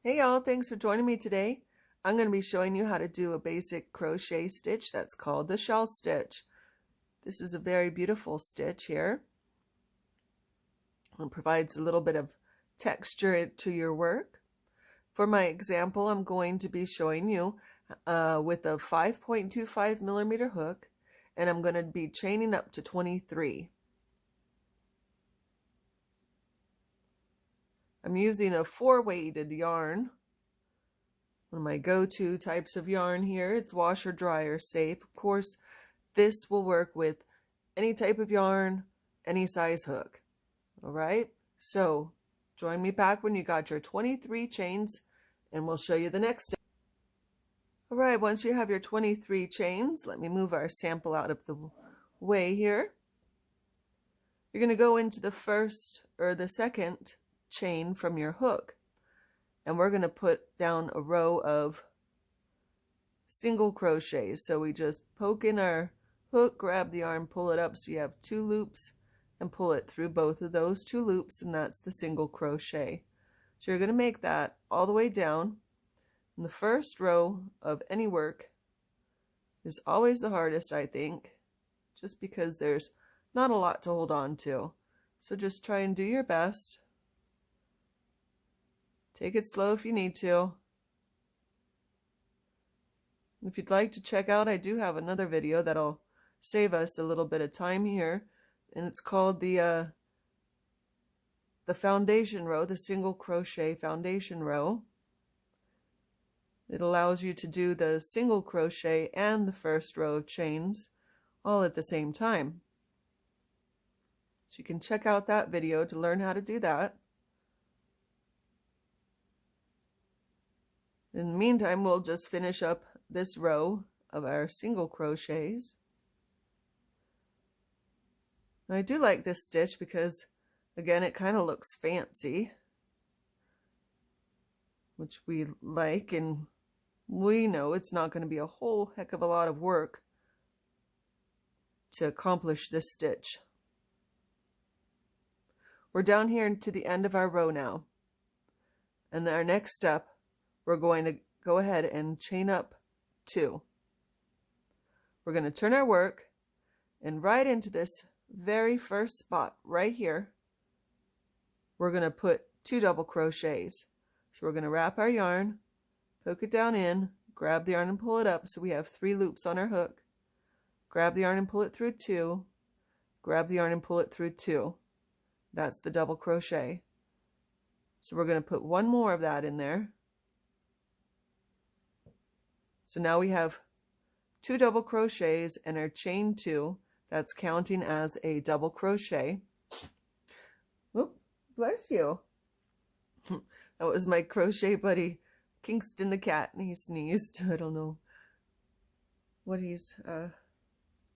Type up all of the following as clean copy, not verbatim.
Hey y'all, thanks for joining me today. I'm going to be showing you how to do a basic crochet stitch that's called the shell stitch. This is a very beautiful stitch here. It provides a little bit of texture to your work. For my example, I'm going to be showing you with a 5.25 millimeter hook, and I'm going to be chaining up to 23. I'm using a 4-weighted yarn. One of my go-to types of yarn here. It's wash or dryer safe. Of course, this will work with any type of yarn, any size hook. All right, so join me back when you got your 23 chains and we'll show you the next step. All right, once you have your 23 chains, let me move our sample out of the way here. You're going to go into the first or the second chain from your hook, and we're going to put down a row of single crochets. So we just poke in our hook, grab the yarn, pull it up so you have 2 loops, and pull it through both of those 2 loops, and that's the single crochet. So you're going to make that all the way down. And the first row of any work is always the hardest, I think, just because there's not a lot to hold on to. So just try and do your best. Take it slow if you need to. If you'd like to check out, I do have another video that'll save us a little bit of time here, and it's called the foundation row, the single crochet foundation row. It allows you to do the single crochet and the first row of chains all at the same time. So you can check out that video to learn how to do that. In the meantime, we'll just finish up this row of our single crochets. I do like this stitch because, again, it kind of looks fancy, which we like, and we know it's not going to be a whole heck of a lot of work to accomplish this stitch. We're down here to the end of our row now, and our next step, we're going to go ahead and chain up 2. We're going to turn our work, and right into this very first spot right here, we're going to put 2 double crochets. So we're going to wrap our yarn, poke it down in, grab the yarn and pull it up so we have 3 loops on our hook. Grab the yarn and pull it through 2. Grab the yarn and pull it through 2. That's the double crochet. So we're going to put 1 more of that in there. So now we have 2 double crochets and our chain 2. That's counting as a double crochet. Whoop, bless you. That was my crochet buddy, Kingston the cat, and he sneezed. I don't know what he's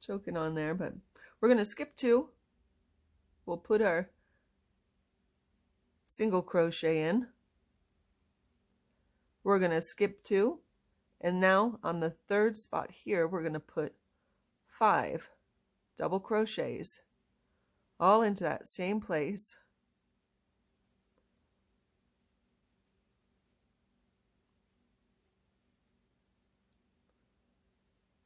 choking on there, but we're going to skip 2. We'll put our single crochet in. We're going to skip 2. And now on the 3rd spot here, we're going to put 5 double crochets all into that same place.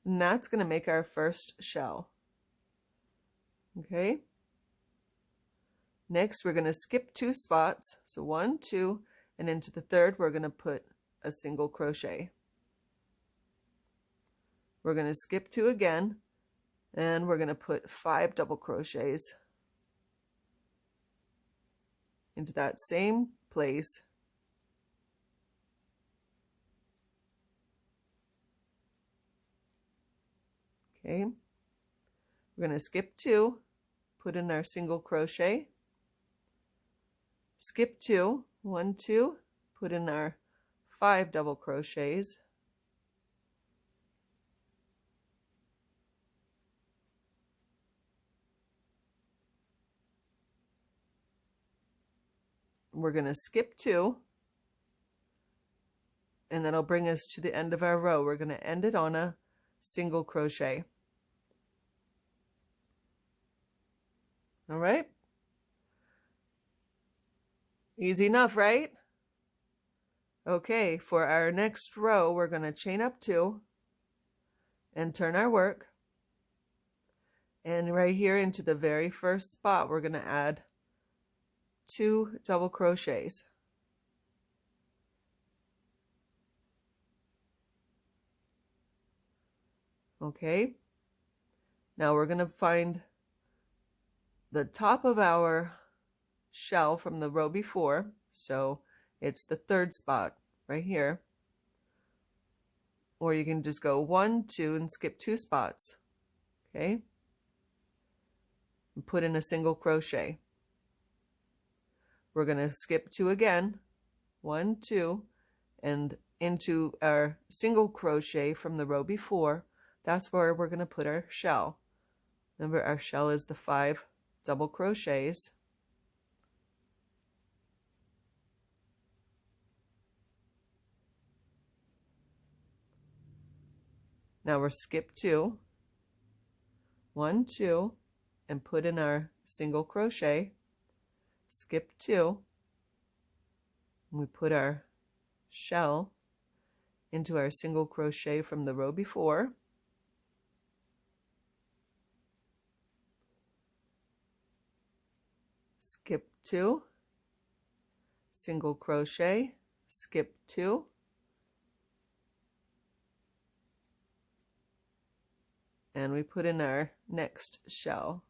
And that's going to make our first shell. Okay. Next, we're going to skip 2 spots. So 1, 2, and into the 3rd, we're going to put a single crochet. We're going to skip 2 again, and we're going to put 5 double crochets into that same place. Okay, we're going to skip 2, put in our single crochet, skip 2, 1, 2, put in our 5 double crochets, we're going to skip 2, and that'll bring us to the end of our row. We're going to end it on a single crochet. All right? Easy enough, right? Okay, for our next row, we're going to chain up 2 and turn our work. And right here into the very first spot, we're going to add 2 double crochets. Okay, now we're going to find the top of our shell from the row before, so it's the 3rd spot right here. Or you can just go 1, 2 and skip 2 spots. Okay, and put in a single crochet. We're going to skip 2 again, 1, 2, and into our single crochet from the row before. That's where we're going to put our shell. Remember, our shell is the 5 double crochets. Now we're skip 2, 1, 2, and put in our single crochet, skip 2, and we put our shell into our single crochet from the row before. Skip 2, single crochet, skip 2, and we put in our next shell.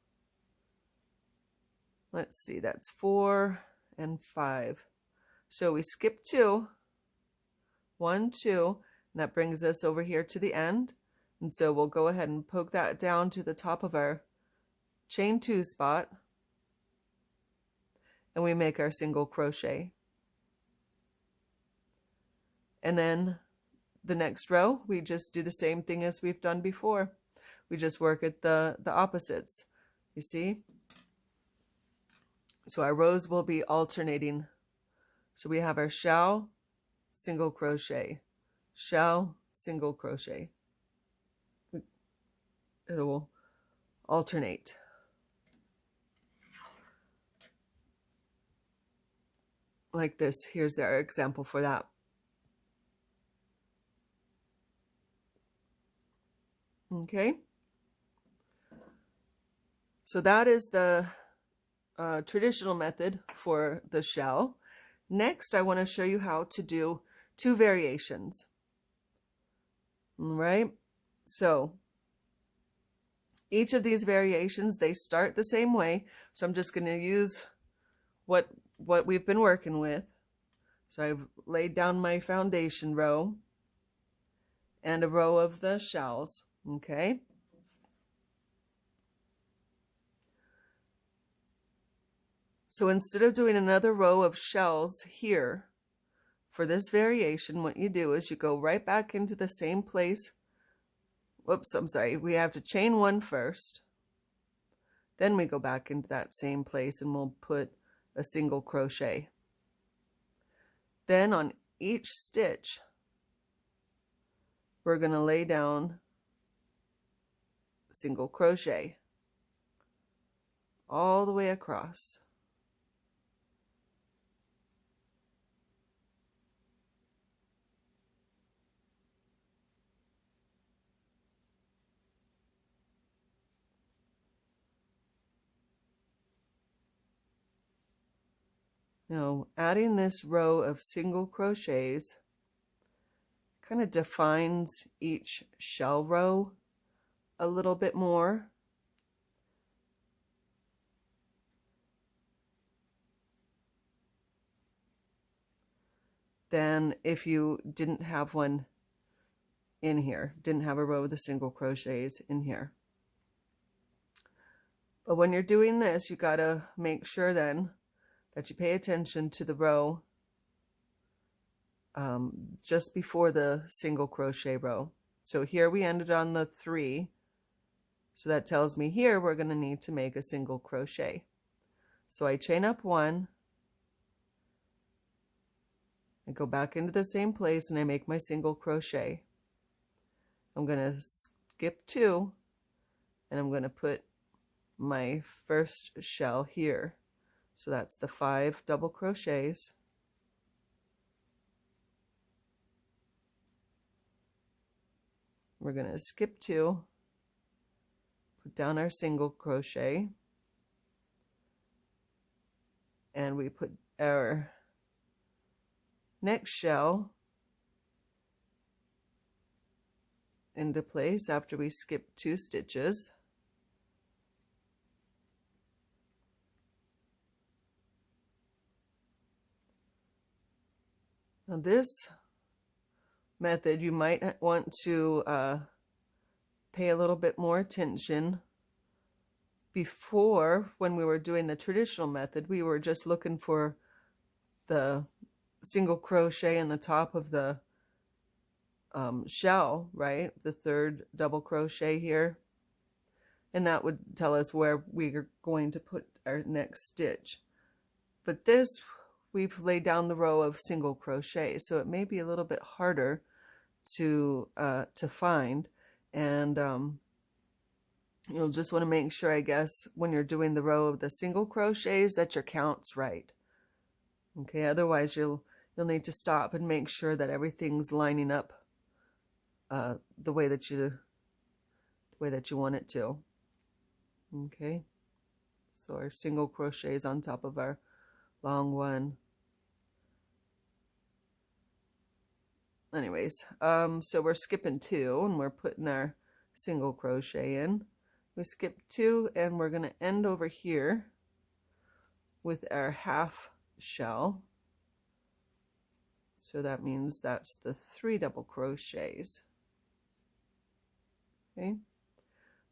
Let's see, that's 4 and 5. So we skip 2, 1, 2, and that brings us over here to the end. And so we'll go ahead and poke that down to the top of our chain 2 spot, and we make our single crochet. And then the next row, we just do the same thing as we've done before. We just work at the opposites, you see? So our rows will be alternating. So we have our shell, single crochet, shell, single crochet. It will alternate. Like this. Here's our example for that. Okay. So that is the traditional method for the shell. Next, I want to show you how to do 2 variations. All right. So each of these variations, they start the same way. So I'm just going to use what we've been working with. So I've laid down my foundation row and a row of the shells. Okay. So instead of doing another row of shells here for this variation, what you do is you go right back into the same place. Whoops, I'm sorry. We have to chain 1 first. Then we go back into that same place and we'll put a single crochet. Then on each stitch, we're going to lay down single crochet all the way across. Now, adding this row of single crochets kind of defines each shell row a little bit more. Than if you didn't have one in here, didn't have a row of the single crochets in here. But when you're doing this, you got to make sure then that you pay attention to the row just before the single crochet row. So here we ended on the 3. So that tells me here we're going to need to make a single crochet. So I chain up 1. I go back into the same place and I make my single crochet. I'm going to skip 2 and I'm going to put my first shell here. So that's the 5 double crochets. We're going to skip 2, put down our single crochet, and we put our next shell into place after we skip 2 stitches. Now this method, you might want to pay a little bit more attention. Before, when we were doing the traditional method, we were just looking for the single crochet in the top of the shell, right? The 3rd double crochet here. And that would tell us where we're going to put our next stitch. But this, we've laid down the row of single crochet, so it may be a little bit harder to find. And you'll just want to make sure, I guess, when you're doing the row of the single crochets, that your count's right. Okay, otherwise you'll need to stop and make sure that everything's lining up the way that you want it to. Okay, so our single crochets on top of our long one. Anyways, so we're skipping 2 and we're putting our single crochet in. We skip 2 and we're going to end over here with our half shell. So that means that's the 3 double crochets. Okay,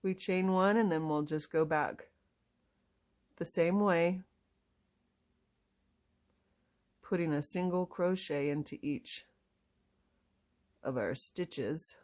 we chain 1 and then we'll just go back the same way, putting a single crochet into each of our stitches.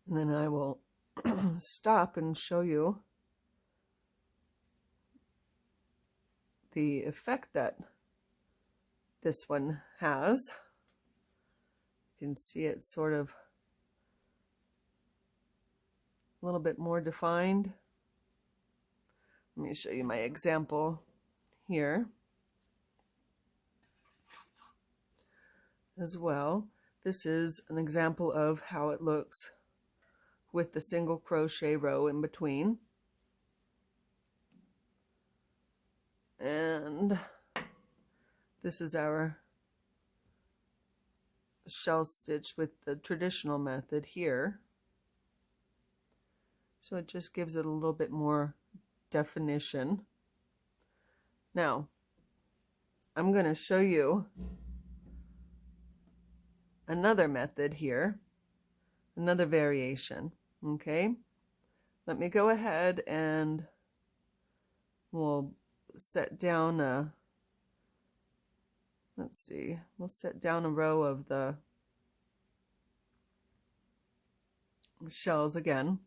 And then I will stop and show you the effect that this one has. You can see it's sort of a little bit more defined. Let me show you my example here as well. This is an example of how it looks with the single crochet row in between. And this is our shell stitch with the traditional method here. So it just gives it a little bit more definition. Now, I'm going to show you another method here, another variation. Okay, let me go ahead and we'll set down a, let's see, we'll set down a row of the shells again.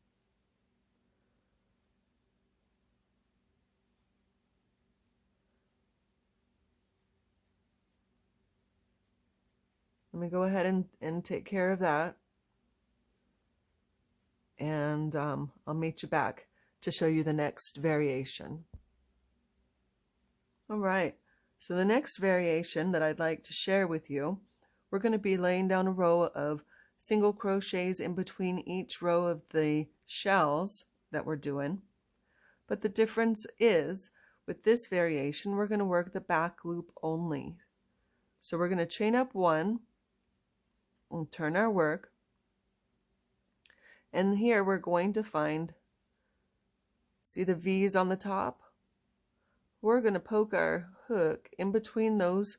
Let me go ahead and take care of that. And I'll meet you back to show you the next variation. All right, so the next variation that I'd like to share with you, we're going to be laying down a row of single crochets in between each row of the shells that we're doing. But the difference is, with this variation, we're going to work the back loop only. So we're going to chain up 1 and turn our work. And here we're going to find, see the V's on the top? We're going to poke our hook in between those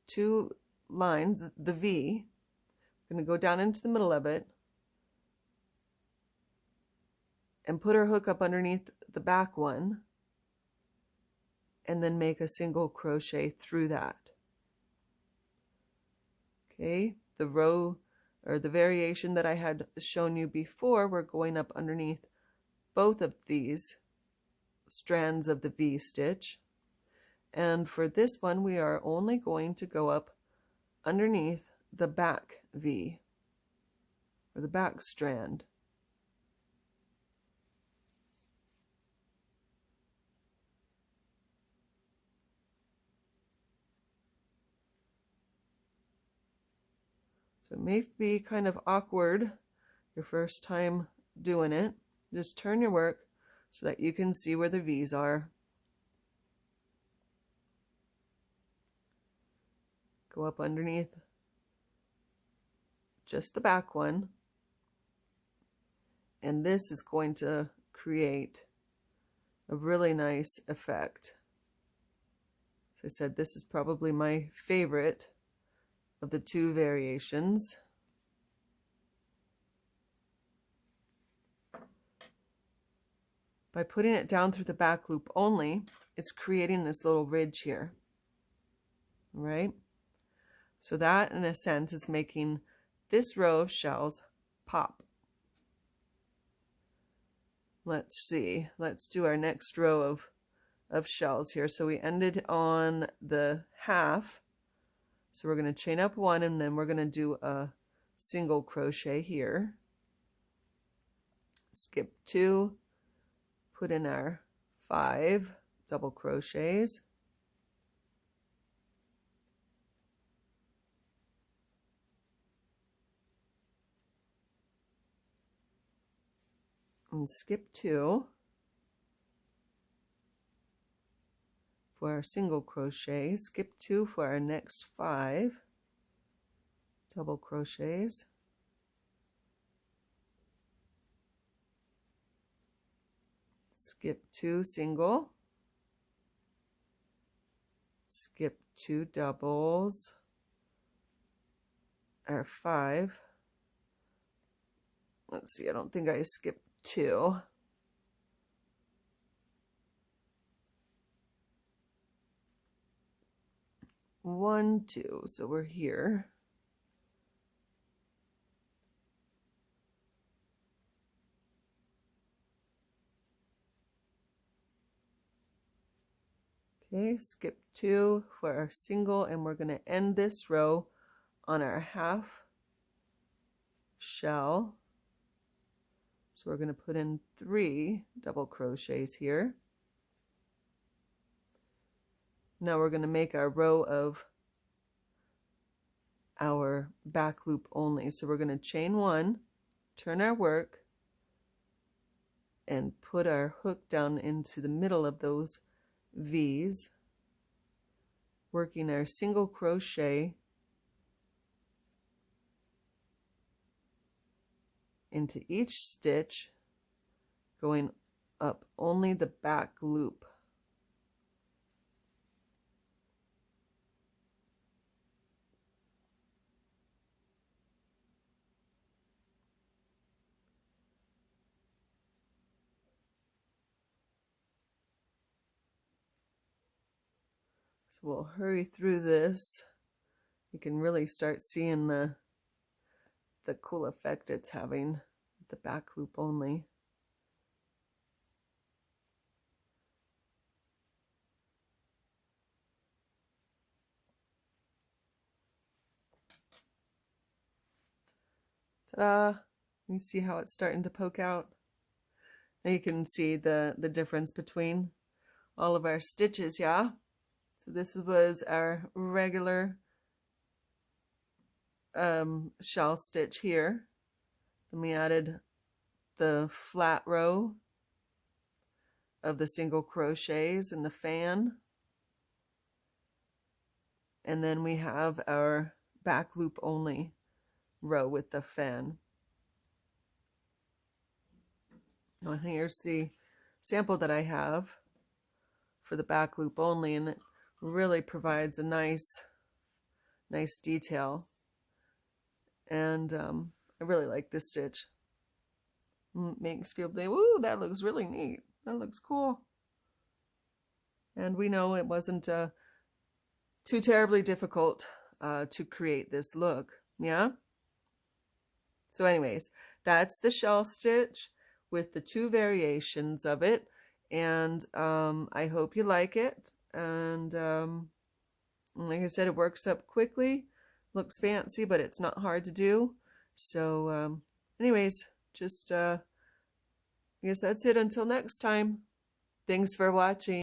2 lines, the V. We're going to go down into the middle of it and put our hook up underneath the back one and then make a single crochet through that. Okay, the row or the variation that I had shown you before, we're going up underneath both of these strands of the V stitch. And for this one, we are only going to go up underneath the back V, or the back strand. So it may be kind of awkward your first time doing it. Just turn your work so that you can see where the V's are. Go up underneath just the back one. And this is going to create a really nice effect. As I said, this is probably my favorite of the two variations. By putting it down through the back loop only, it's creating this little ridge here, right? So that, in a sense, is making this row of shells pop. Let's see, let's do our next row of shells here. So we ended on the half. So we're going to chain up one, and then we're going to do a single crochet here. Skip 2, put in our 5 double crochets. And skip 2 for our single crochet, skip 2 for our next 5 double crochets, skip 2 single, skip 2 doubles, our 5. Let's see, I don't think I skipped 2. One, 2, so we're here. Okay, skip 2 for our single, and we're going to end this row on our half shell. So we're going to put in 3 double crochets here. Now we're going to make our row of our back loop only. So we're going to chain 1, turn our work, and put our hook down into the middle of those V's, working our single crochet into each stitch, going up only the back loop. So we'll hurry through this. You can really start seeing the cool effect it's having, the back loop only. Ta-da! You see how it's starting to poke out? Now you can see the difference between all of our stitches, yeah? So this was our regular shell stitch here. Then we added the flat row of the single crochets and the fan. And then we have our back loop only row with the fan. Now here's the sample that I have for the back loop only, and it really provides a nice detail. And I really like this stitch. Makes people think, "Ooh, that looks really neat. That looks cool." And we know it wasn't too terribly difficult to create this look, yeah? So anyways, that's the shell stitch with the 2 variations of it. and I hope you like it. And like I said, it works up quickly, looks fancy, but it's not hard to do. So anyways, just I guess that's it until next time. Thanks for watching.